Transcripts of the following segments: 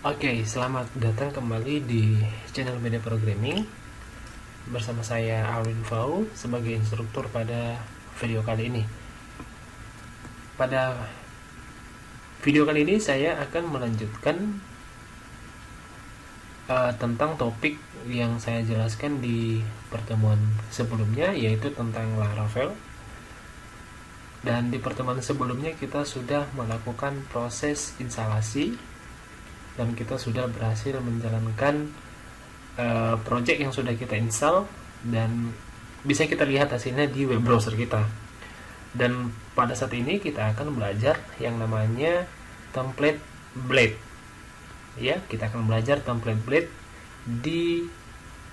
Oke, selamat datang kembali di channel Media Programming. Bersama saya Alwin Fau sebagai instruktur pada video kali ini. Pada video kali ini saya akan melanjutkan tentang topik yang saya jelaskan di pertemuan sebelumnya, yaitu tentang Laravel. Dan di pertemuan sebelumnya kita sudah melakukan proses instalasi dan kita sudah berhasil menjalankan project yang sudah kita install dan bisa kita lihat hasilnya di web browser kita. Dan pada saat ini kita akan belajar yang namanya template blade. Ya, kita akan belajar template blade di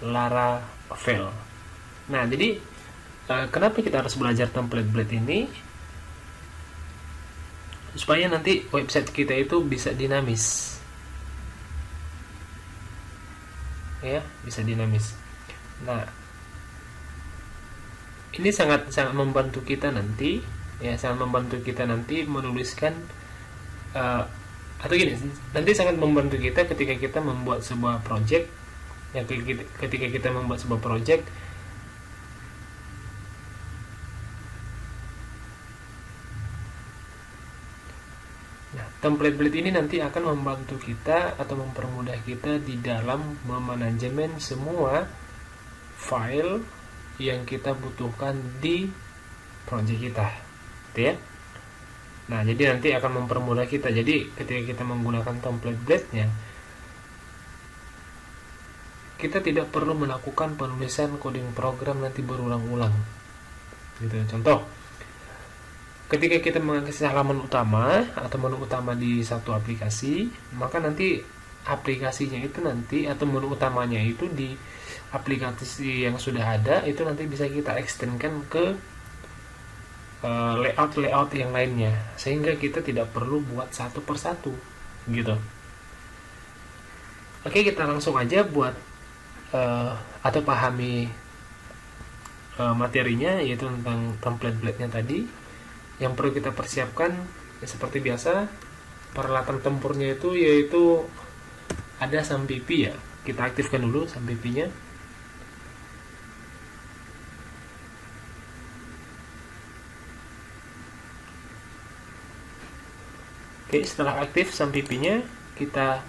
Laravel. Nah, jadi kenapa kita harus belajar template blade ini? Supaya nanti website kita itu bisa dinamis. Ya, bisa dinamis. Nah, ini sangat membantu kita nanti, ya, sangat membantu kita nanti menuliskan atau gini, nanti sangat membantu kita ketika kita membuat sebuah project. Ya, ketika kita membuat sebuah project, template blade ini nanti akan membantu kita atau mempermudah kita di dalam memanajemen semua file yang kita butuhkan di project kita, gitu ya. Nah, jadi nanti akan mempermudah kita. Jadi ketika kita menggunakan template blade-nya, kita tidak perlu melakukan penulisan coding program nanti berulang-ulang, gitu. Contoh, ketika kita mengakses halaman utama atau menu utama di satu aplikasi, maka nanti aplikasinya itu nanti atau menu utamanya itu di aplikasi yang sudah ada itu nanti bisa kita extendkan ke layout yang lainnya, sehingga kita tidak perlu buat satu persatu, gitu. Oke, kita langsung aja buat atau pahami materinya, yaitu tentang template blade-nya tadi. Yang perlu kita persiapkan ya, seperti biasa, peralatan tempurnya itu yaitu ada SAMPP, ya. Kita aktifkan dulu SAMPP-nya. Oke, setelah aktif SAMPP-nya, kita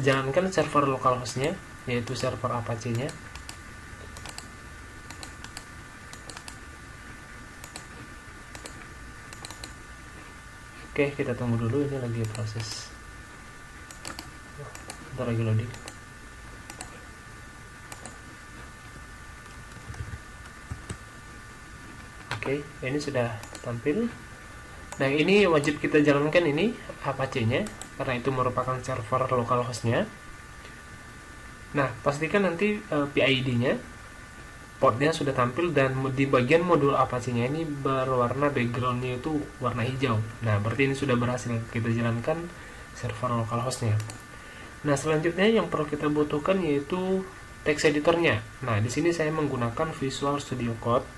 jalankan server localhost-nya, yaitu server Apache-nya. Oke, kita tunggu dulu, ini lagi proses. Bentar lagi loading. Oke, ini sudah tampil. Nah, ini wajib kita jalankan ini Apache-nya, karena itu merupakan server localhost-nya. Nah, pastikan nanti PID-nya, portnya sudah tampil, dan di bagian modul Apache-nya ini berwarna background-nya itu warna hijau. Nah, berarti ini sudah berhasil kita jalankan server localhost-nya. Nah, selanjutnya yang perlu kita butuhkan yaitu text editor-nya. Nah, di sini saya menggunakan Visual Studio Code.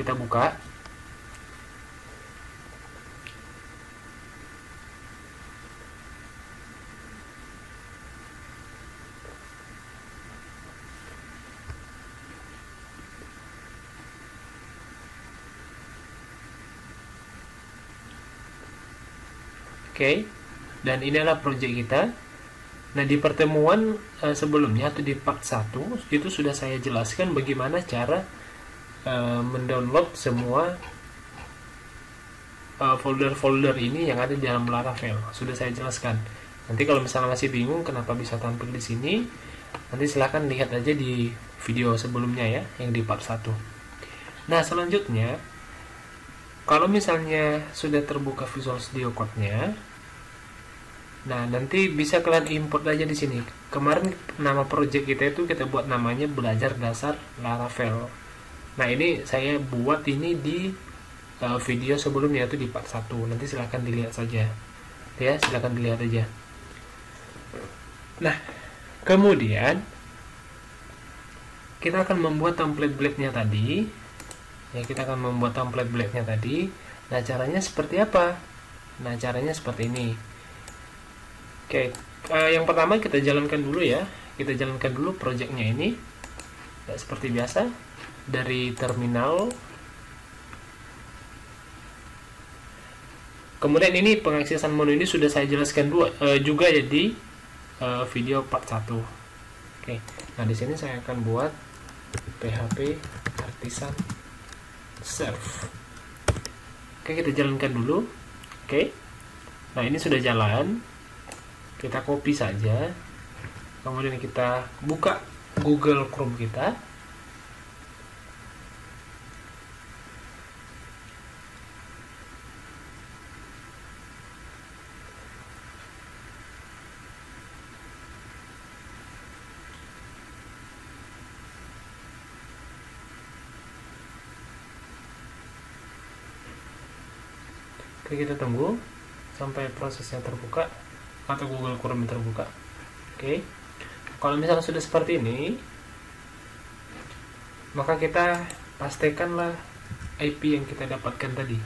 Kita buka. Oke, dan ini adalah project kita. Nah, di pertemuan sebelumnya atau di part 1 itu sudah saya jelaskan bagaimana cara mendownload semua folder-folder ini yang ada di dalam Laravel. Sudah saya jelaskan. Nanti kalau misalnya masih bingung kenapa bisa tampil di sini, nanti silahkan lihat aja di video sebelumnya, ya, yang di part 1. Nah, selanjutnya, kalau misalnya sudah terbuka Visual Studio Code-nya, nah nanti bisa kalian import aja di sini. Kemarin nama project kita itu kita buat namanya belajar dasar Laravel. Nah, ini saya buat ini di video sebelumnya, itu di part 1. Nanti silahkan dilihat saja. Ya, silahkan dilihat aja. Nah, kemudian kita akan membuat template blade-nya tadi. Ya, kita akan membuat template blade-nya tadi. Nah, caranya seperti apa? Nah, caranya seperti ini. Oke, yang pertama kita jalankan dulu ya. Kita jalankan dulu projectnya ini. Ya, seperti biasa dari terminal. Kemudian ini pengaksesan menu ini sudah saya jelaskan juga ya di video part 1. Oke, nah di sini saya akan buat PHP Artisan Serve. Oke, kita jalankan dulu. Oke, nah ini sudah jalan. Kita copy saja, kemudian kita buka Google Chrome kita. Oke, kita tunggu sampai prosesnya terbuka atau Google Chrome terbuka. Oke, kalau misalnya sudah seperti ini, maka kita pastikanlah IP yang kita dapatkan tadi.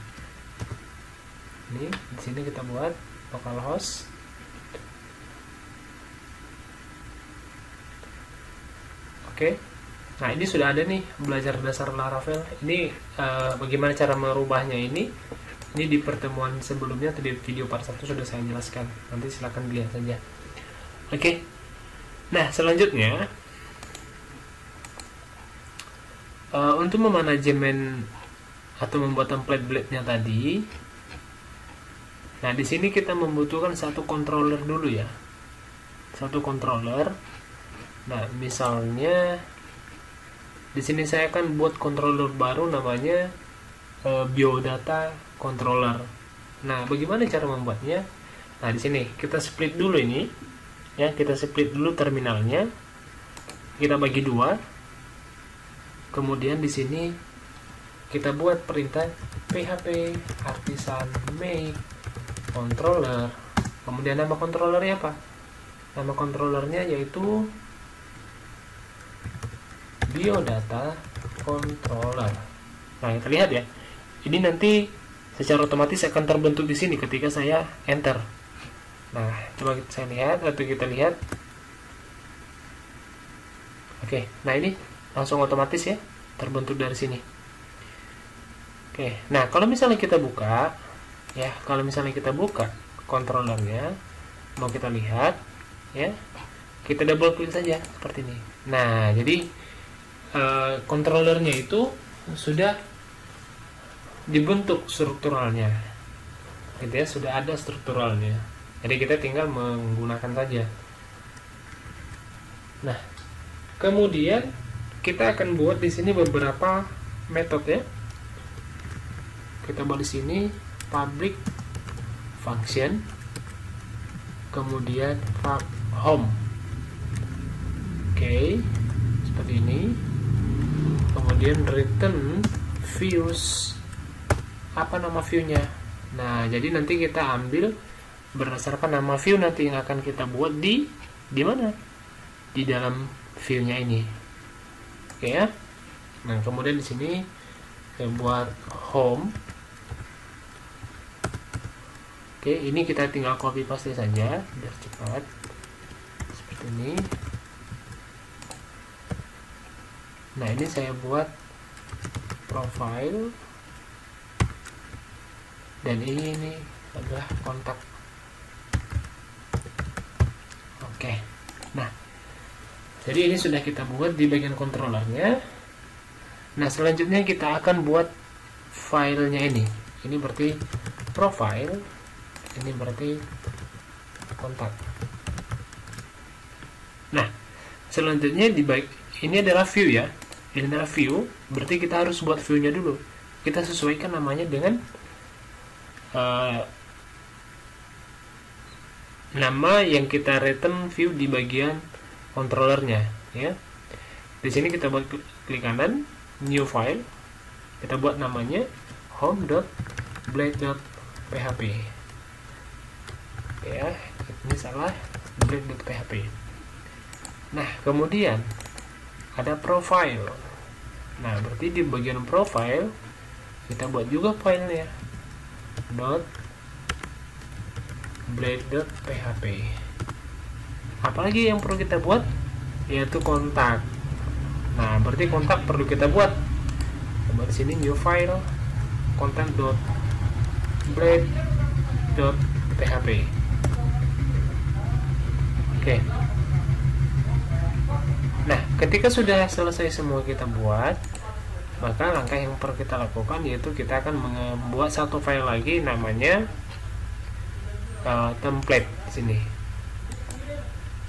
Ini di sini kita buat localhost. Oke, nah ini sudah ada nih belajar dasar Laravel. Ini bagaimana cara merubahnya ini di pertemuan sebelumnya atau di video part 1 sudah saya jelaskan. Nanti silahkan dilihat saja. Oke, nah selanjutnya untuk memanajemen atau membuat template blade-nya tadi, nah di sini kita membutuhkan satu controller dulu ya, satu controller. Nah misalnya di sini saya akan buat controller baru namanya biodata controller. Nah, bagaimana cara membuatnya? Nah, di sini kita split dulu ini, ya, kita split dulu terminalnya, kita bagi dua. Kemudian di sini kita buat perintah PHP Artisan make controller. Kemudian nama controllernya apa? Nama controllernya yaitu biodata controller. Nah, kita lihat ya. Ini nanti secara otomatis akan terbentuk di sini ketika saya enter. Nah, coba saya lihat atau kita lihat. Oke, nah ini langsung otomatis ya terbentuk dari sini. Oke, nah kalau misalnya kita buka, ya kalau misalnya kita buka controllernya, mau kita lihat, ya kita double klik saja seperti ini. Nah, jadi controllernya itu sudah dibentuk strukturalnya, gitu ya, sudah ada strukturalnya. Jadi kita tinggal menggunakan saja. Nah, kemudian kita akan buat di sini beberapa metode ya. Kita buat di sini public function, kemudian home. Oke, seperti ini. Kemudian return views. Apa nama view-nya? Nah, jadi nanti kita ambil berdasarkan nama view nanti yang akan kita buat di mana? Di dalam view-nya ini. Oke ya. Nah, kemudian di sini saya buat home. Oke, ini kita tinggal copy paste saja biar cepat. Seperti ini. Nah, ini saya buat profile. Dan ini adalah kontak. Oke. Nah, jadi ini sudah kita buat di bagian controllernya. Nah, selanjutnya kita akan buat filenya ini. Ini berarti profile, ini berarti kontak. Nah, selanjutnya ini adalah view ya. Ini adalah view, berarti kita harus buat view-nya dulu. Kita sesuaikan namanya dengan nama yang kita return view di bagian controllernya ya. Di sini kita buat klik kanan, new file, kita buat namanya home.blade.php ya, ini salah, blade.php. Nah, kemudian ada profile. Nah, berarti di bagian profile kita buat juga filenya blade.php. Apalagi yang perlu kita buat, yaitu kontak. Nah, berarti kontak perlu kita buat. Coba di sini new file content.blade.php. Oke. Nah, ketika sudah selesai semua kita buat, maka langkah yang perlu kita lakukan yaitu kita akan membuat satu file lagi namanya template di sini.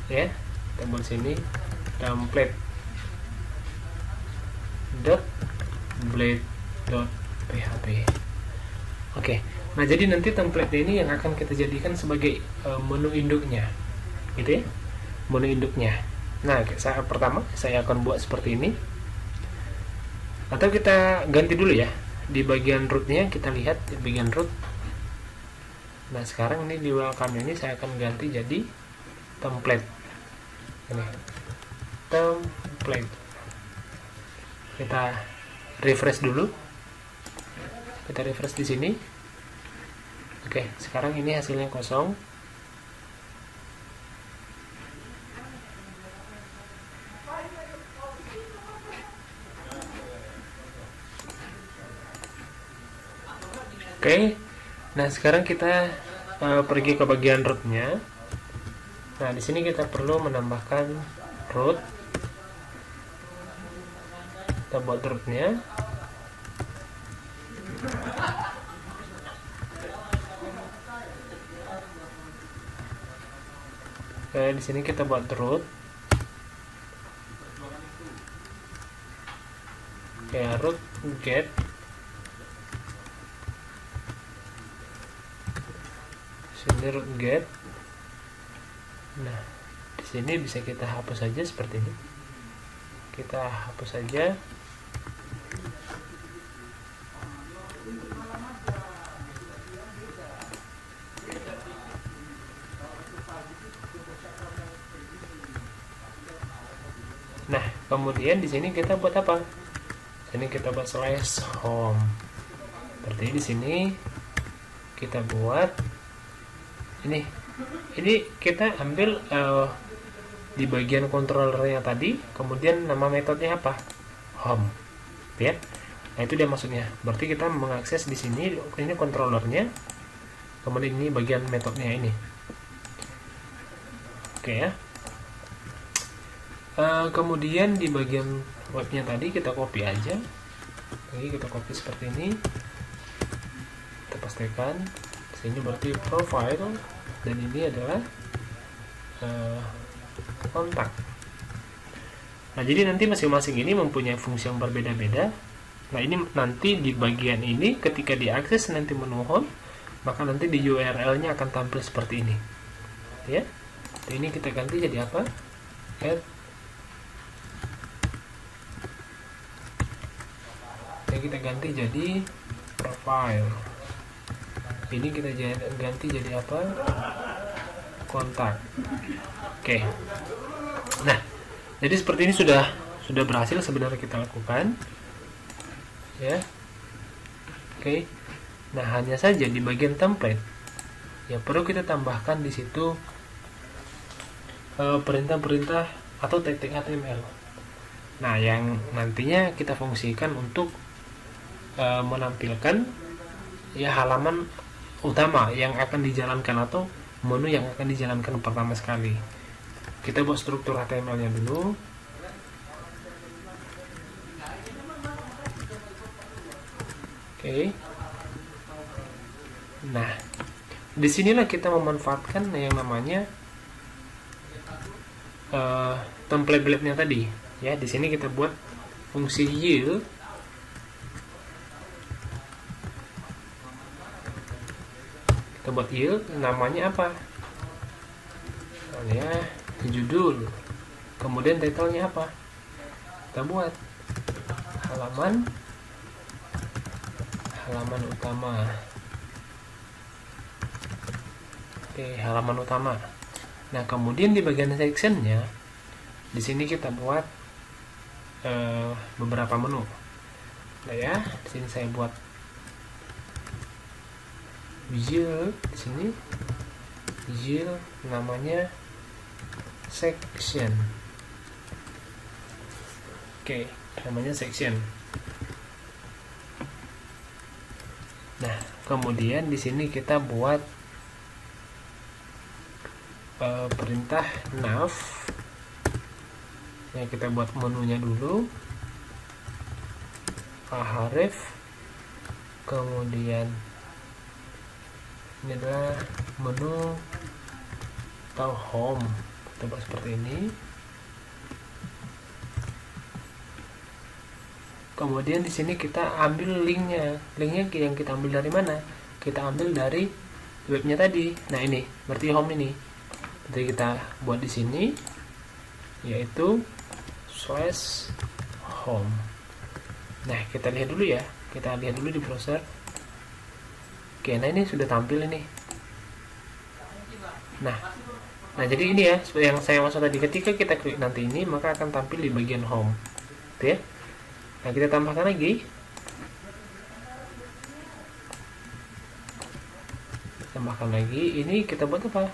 Ya, kita buat sini template.blade.php. Oke. Nah, jadi nanti template ini yang akan kita jadikan sebagai menu induknya. Gitu ya. Menu induknya. Nah, pertama saya akan buat seperti ini. Atau kita ganti dulu ya. Di bagian rootnya kita lihat di bagian root. Nah, sekarang ini di welcome ini saya akan ganti jadi template. Ini. Template. Kita refresh dulu. Kita refresh di sini. Oke, sekarang ini hasilnya kosong. Oke, nah sekarang kita pergi ke bagian rootnya. Nah, di sini kita perlu menambahkan root. Kita buat rootnya. Oke, di sini kita buat root. Oke, root get. Sini root get. Nah, di sini bisa kita hapus saja seperti ini. Kita hapus saja. Nah, kemudian di sini kita buat apa? Sini kita buat slash home. Seperti di sini kita buat ini kita ambil di bagian controllernya tadi, kemudian nama metodenya apa? Home, ya. Nah, itu dia maksudnya. Berarti kita mengakses di sini, ini controllernya, kemudian ini bagian metodenya ini. Oke ya. Kemudian di bagian webnya tadi kita copy aja. Jadi kita copy seperti ini. Kita pastikan. Ini berarti profile dan ini adalah kontak. Nah, jadi nanti masing-masing ini mempunyai fungsi yang berbeda-beda. Nah, ini nanti di bagian ini ketika diakses nanti menu home, maka nanti di URL-nya akan tampil seperti ini. Ya. Jadi ini kita ganti jadi apa? Add. Jadi kita ganti jadi profile. Ini kita ganti jadi apa? Kontak. Oke. Nah, jadi seperti ini sudah berhasil sebenarnya kita lakukan, ya. Oke. Nah, hanya saja di bagian template ya perlu kita tambahkan di situ perintah-perintah atau tag HTML. Nah, yang nantinya kita fungsikan untuk menampilkan ya halaman utama yang akan dijalankan atau menu yang akan dijalankan pertama sekali. Kita buat struktur HTML-nya dulu. Oke. Nah, disinilah kita memanfaatkan yang namanya template blade-nya tadi. Ya, di sini kita buat fungsi yield. Kita buat yield, namanya apa? Ya, judul. Kemudian title-nya apa? Kita buat halaman utama. Oke, halaman utama. Nah, kemudian di bagian section-nya, di sini kita buat beberapa menu. Nah ya, di sini saya buat yield, di sini yield namanya section. Oke, namanya section. Nah, kemudian di sini kita buat perintah nav. Ya, kita buat menunya dulu. Ahref. Kemudian ini adalah menu atau home. Kita buat seperti ini. Kemudian di sini kita ambil linknya. Linknya yang kita ambil dari mana? Kita ambil dari webnya tadi. Nah, ini berarti home ini. Jadi kita buat di sini, yaitu /home. Nah, kita lihat dulu ya. Kita lihat dulu di browser. Oke, nah ini sudah tampil ini. Nah, jadi ini ya, yang saya maksud tadi, ketika kita klik nanti ini, maka akan tampil di bagian home. Gitu ya. Nah, kita tambahkan lagi. Ini kita buat apa?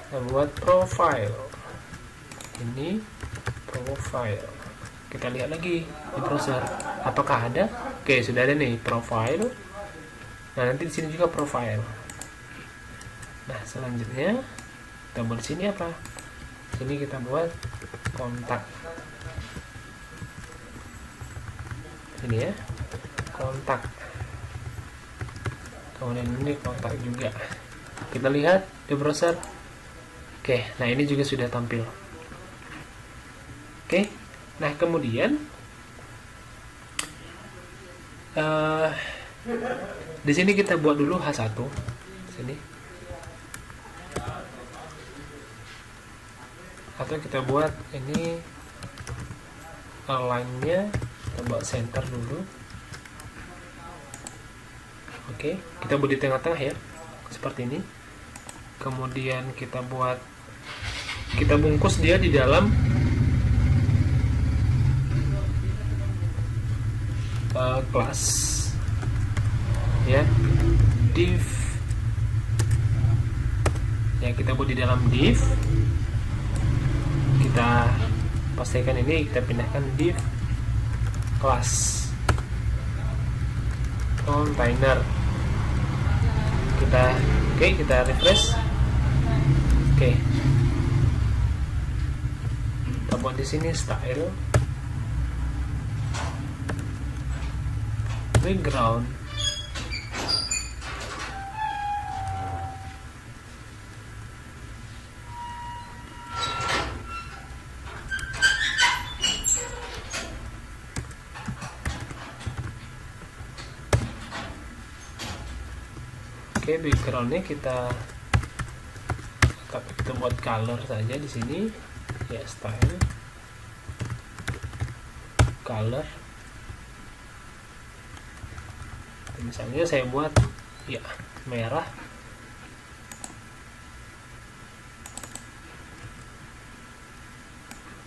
Kita buat profile. Ini profile. Kita lihat lagi di browser. Apakah ada? Oke, sudah ada nih profile. Nah, nanti di sini juga profile. Nah, selanjutnya kita buat di sini apa? Sini kita buat kontak. Ini ya, kontak. Kemudian ini kontak juga. Kita lihat di browser. Oke, nah ini juga sudah tampil. Oke, nah kemudian di sini kita buat dulu H1. Sini. Atau kita buat ini align-nya, kita buat center dulu. Oke, kita buat di tengah-tengah ya, seperti ini. Kemudian kita bungkus dia di dalam kelas ya, div ya, kita buat di dalam div. Kita pastikan ini kita pindahkan div class container. Kita refresh. Kita buat di sini style background. Backgroundnya kita buat color saja di sini ya, style color. Misalnya saya buat ya merah.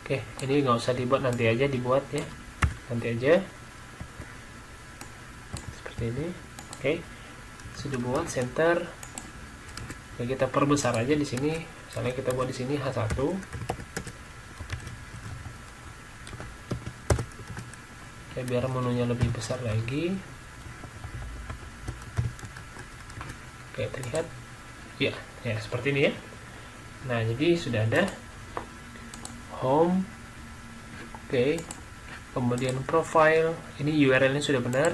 Oke, ini nggak usah dibuat, nanti aja dibuat ya, nanti aja seperti ini. Oke, sudah buat center ya, kita perbesar aja di sini. Misalnya kita buat di sini H1. Ya, biar menunya lebih besar lagi. Oke, terlihat ya seperti ini ya. Nah, jadi sudah ada home. Oke, kemudian profile, ini URL-nya sudah benar.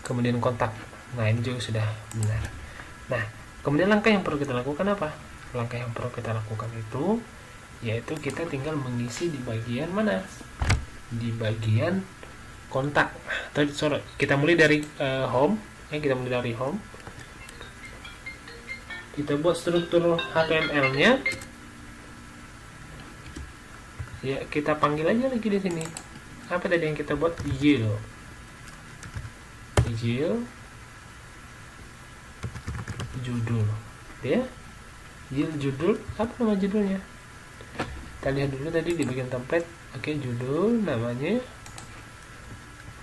Kemudian kontak, nah ini juga sudah benar. Nah, kemudian langkah yang perlu kita lakukan apa? Langkah yang perlu kita lakukan itu yaitu kita tinggal mengisi di bagian mana? Di bagian kontak. Kita mulai dari home ya, kita mulai dari home. Kita buat struktur HTML-nya ya, kita panggil aja lagi di sini. Apa tadi yang kita buat? Yield judul ya, yield judul. Apa nama judulnya? Kita lihat dulu tadi di bagian template. Oke, judul namanya.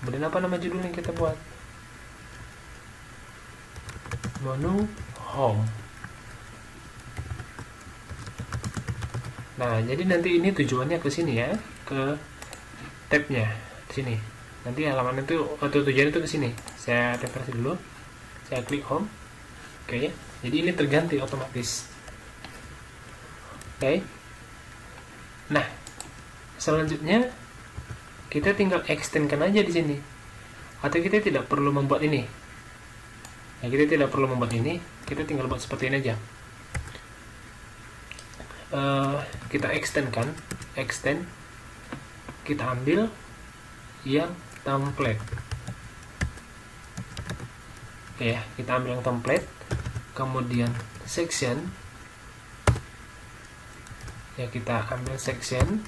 Kemudian apa nama judul yang kita buat? Menu home. Nah, jadi nanti ini tujuannya ke sini ya, ke tabnya di sini. Nanti halaman itu atau tujuan itu ke sini. Saya refresh dulu. Saya klik home. Oke. Jadi ini terganti otomatis. Oke. Nah, selanjutnya kita tinggal extendkan aja di sini. Atau kita tidak perlu membuat ini. Nah, kita tidak perlu membuat ini, kita tinggal buat seperti ini aja. Kita extend, kita ambil yang template. Oke ya, kita ambil yang template, kemudian section, ya kita ambil section,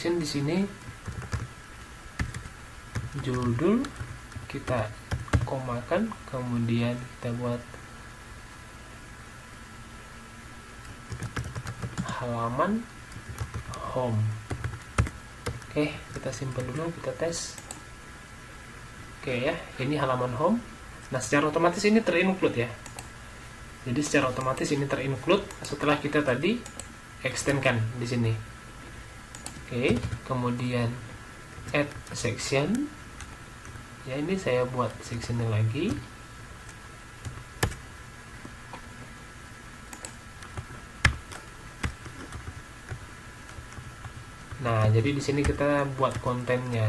di sini judul kita komakan, kemudian kita buat halaman home. Oke, kita simpan dulu, kita tes. Oke ya, ini halaman home. Nah, secara otomatis ini terinclude ya. Jadi secara otomatis ini terinclude setelah kita tadi extendkan di sini. Oke, kemudian add section. Ya, ini saya buat sectionnya lagi. Nah, jadi di sini kita buat kontennya.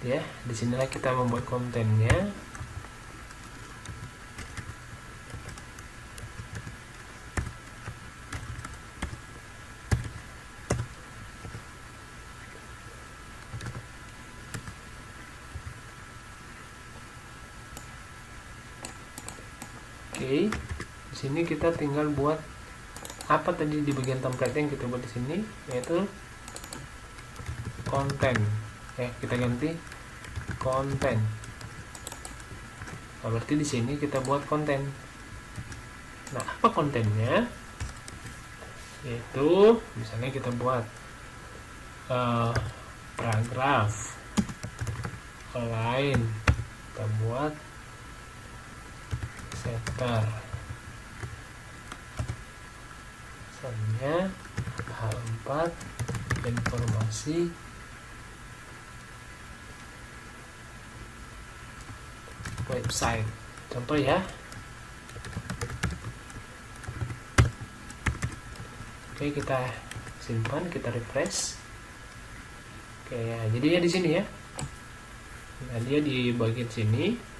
Ya, disinilah kita membuat kontennya. Oke, di sini kita tinggal buat apa tadi di bagian template yang kita buat di sini, yaitu konten. Ya, kita ganti konten. Nah, berarti di sini kita buat konten. Nah, apa kontennya? Yaitu misalnya kita buat paragraf, align, kita buat center, misalnya H4, informasi, website, contoh ya. Oke, kita simpan, kita refresh. Oke ya, jadi ya di sini ya. Nah, dia di bagian sini.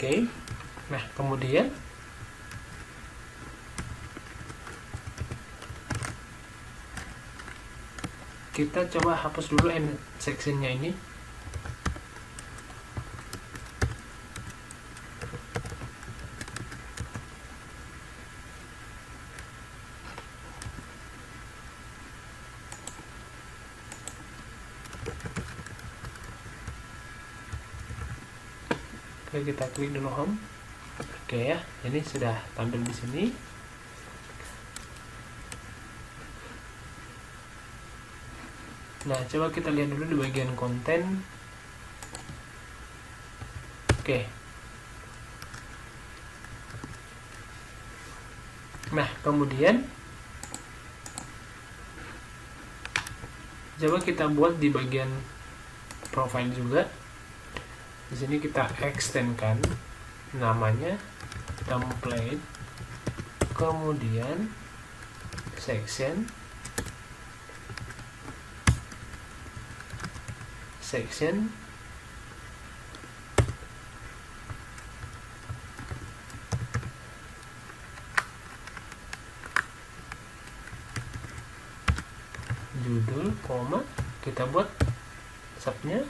Oke, nah kemudian kita coba hapus dulu end sectionnya ini. Oke, kita klik dulu home. Oke ya, ini sudah tampil di sini. Nah, coba kita lihat dulu di bagian konten. Oke. Nah, kemudian coba kita buat di bagian profile juga. Di sini kita extendkan namanya template, kemudian section, judul, koma, kita buat subnya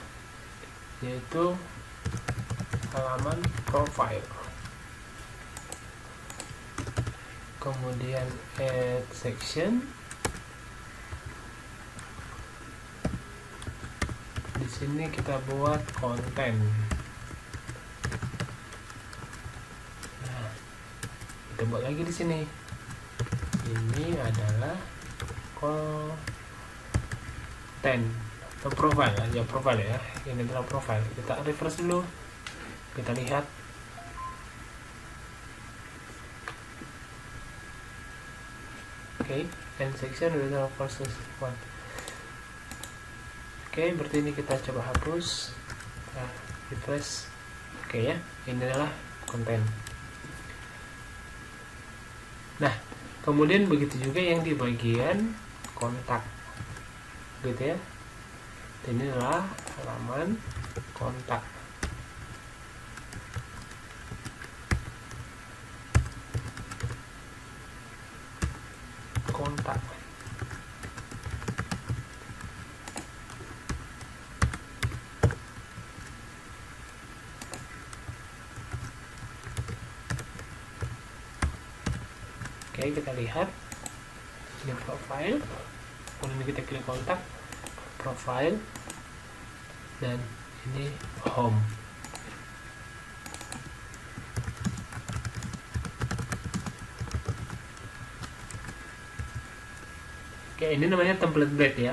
yaitu halaman profile, kemudian add section. Di sini kita buat konten. Nah, kita buat lagi di sini. Ini adalah konten atau profile ya, profile ya. Ini adalah profile. Kita refresh dulu. Kita lihat. Oke, end section udah first one. Oke, berarti ini kita coba hapus. Nah, refresh. Oke ya, ini adalah konten. Nah, kemudian begitu juga yang di bagian kontak, gitu ya. Ini adalah halaman kontak. Kontak. Oke, kita lihat ini profile, kemudian kita klik kontak, profile, dan ini home. Oke, ini namanya template blade ya.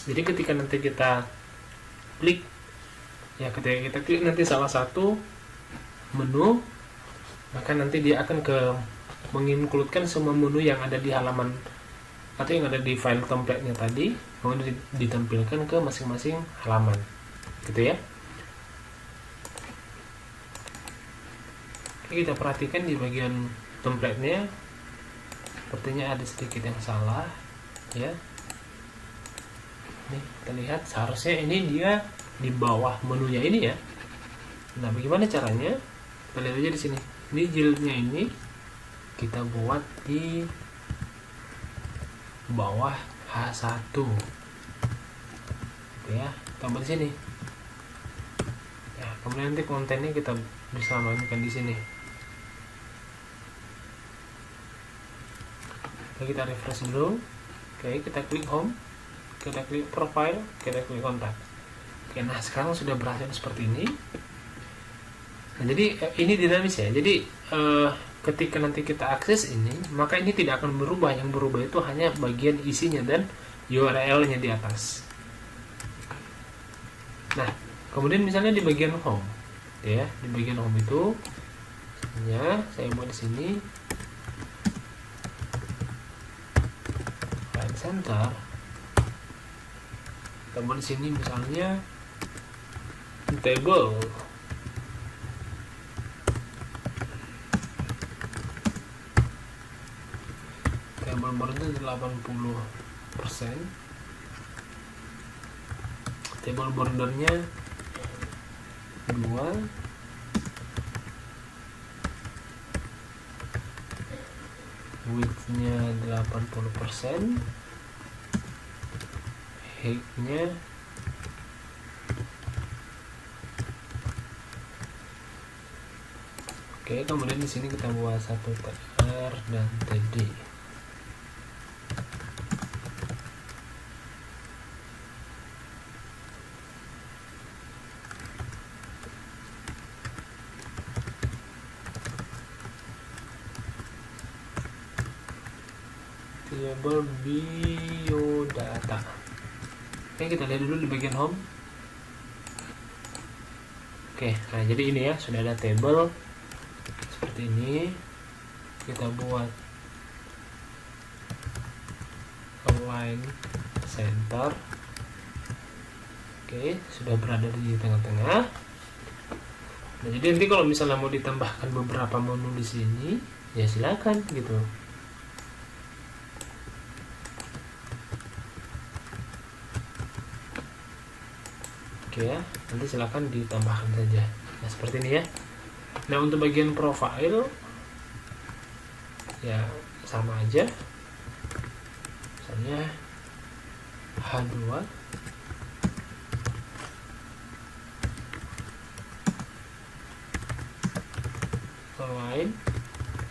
Jadi ketika nanti kita klik ya, ketika kita klik nanti salah satu menu, maka nanti dia akan menginkludkan semua menu yang ada di halaman atau yang ada di file template-nya tadi, kemudian ditampilkan ke masing-masing halaman, gitu ya. Oke, kita perhatikan di bagian template-nya sepertinya ada sedikit yang salah ya. Nih, kita lihat seharusnya ini dia di bawah menunya ini ya. Nah, bagaimana caranya? Kita lihat aja di sini. Ini jilidnya ini kita buat di bawah H1 ya, tambah di sini ya. Kemudian nanti kontennya kita bisa mainkan di sini. Oke, kita refresh dulu. Oke, kita klik home, kita klik profile, kita klik kontak. Oke, nah sekarang sudah berhasil seperti ini. Nah, jadi ini dinamis ya. Jadi ketika nanti kita akses ini, maka ini tidak akan berubah. Yang berubah itu hanya bagian isinya dan URL-nya di atas. Nah, kemudian misalnya di bagian home, ya, di bagian home itu, ya, saya mau di sini, right center, kemudian di sini misalnya table. Bordernya 80%, table bordernya 2, widthnya 80%, heightnya 1. Oke, kemudian di sini kita buat satu TR dan TD. Table biodata. Oke, kita lihat dulu di bagian home. Oke, nah jadi ini ya, sudah ada table seperti ini. Kita buat align center. Oke, sudah berada di tengah-tengah. Nah, jadi nanti kalau misalnya mau ditambahkan beberapa menu di sini, ya silakan gitu. Oke ya, nanti silakan ditambahkan saja. Nah, seperti ini ya. Nah, untuk bagian profile ya sama aja. Misalnya H2. align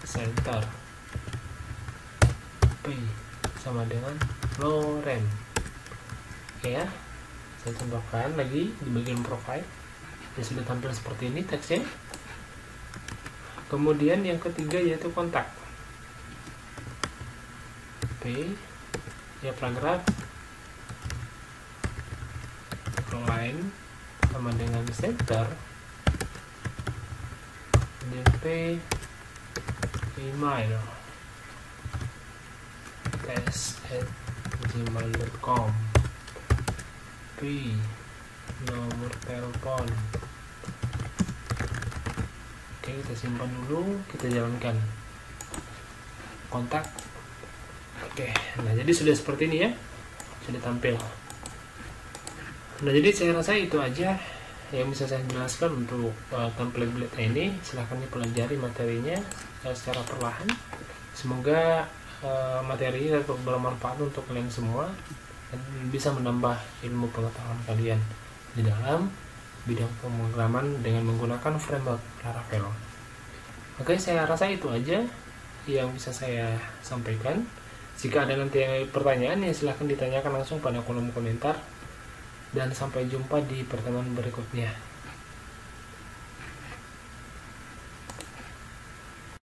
center. P sama dengan no rem. Oke ya, saya contohkan lagi di bagian profile. Ya, sudah tampil seperti ini teksnya. Kemudian yang ketiga yaitu kontak. P ya, paragraf align sama dengan center. DP email test@gmail.com. P nomor telepon. Oke, kita simpan dulu, kita jalankan kontak. Oke, nah jadi sudah seperti ini ya, sudah tampil. Nah jadi saya rasa itu aja yang bisa saya jelaskan untuk template blade ini. Silahkan dipelajari materinya secara perlahan. Semoga materi ini dapat bermanfaat untuk kalian semua dan bisa menambah ilmu pengetahuan kalian di dalam bidang pemrograman dengan menggunakan framework Laravel. Oke, saya rasa itu aja yang bisa saya sampaikan. Jika ada nanti pertanyaan ya silahkan ditanyakan langsung pada kolom komentar. Dan sampai jumpa di pertemuan berikutnya.